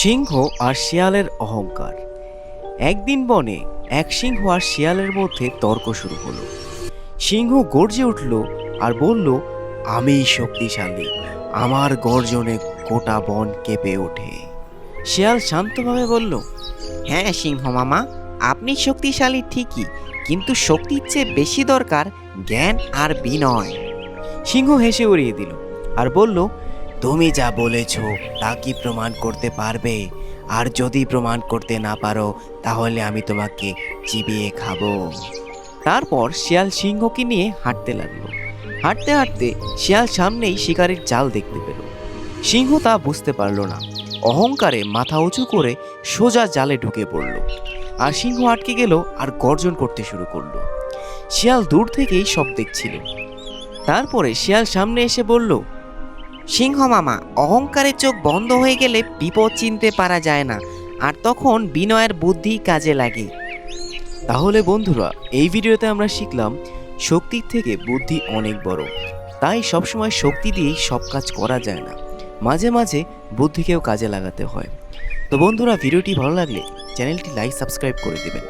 সিংহ আর শিয়ালের অহংকার। একদিন বনে এক সিংহ আর শিয়ালের মধ্যে তর্ক শুরু হলো। সিংহ গর্জে উঠল আর বলল, আমিই শক্তিশালী, আমার গর্জনে গোটা বন কেঁপে ওঠে। শিয়াল শান্তভাবে বলল, হ্যাঁ সিংহ মামা, আপনি শক্তিশালী ঠিকই, কিন্তু শক্তির চেয়ে বেশি দরকার জ্ঞান আর বিনয়। সিংহ হেসে উড়িয়ে দিল আর বলল, তুমি যা বলেছ তা কি প্রমাণ করতে পারবে? আর যদি প্রমাণ করতে না পারো তাহলে আমি তোমাকে চিবিয়ে খাবো। তারপর শিয়াল সিংহকে নিয়ে হাঁটতে লাগলো। হাঁটতে হাঁটতে শিয়াল সামনেই শিকারীর জাল দেখতে পেল। সিংহ তা বুঝতে পারল না। অহংকারে মাথা উঁচু করে সোজা জালে ঢুকে পড়ল। আর সিংহ আটকে গেল আর গর্জন করতে শুরু করলো। শিয়াল দূর থেকেই সব দেখছিল। তারপরে শিয়াল সামনে এসে বলল, সিংহ মামা, অহংকারে চোখ বন্ধ হয়ে গেলে বিপদ চিনতে পারা যায় না, আর তখন বিনয়ের বুদ্ধি কাজে লাগে। তাহলে বন্ধুরা, এই ভিডিওতে আমরা শিখলাম শক্তির থেকে বুদ্ধি অনেক বড়। তাই সবসময় শক্তি দিয়েই সব কাজ করা যায় না, মাঝে মাঝে বুদ্ধিকেও কাজে লাগাতে হয়। তো বন্ধুরা, ভিডিওটি ভালো লাগলে চ্যানেলটি লাইক সাবস্ক্রাইব করে দেবেন।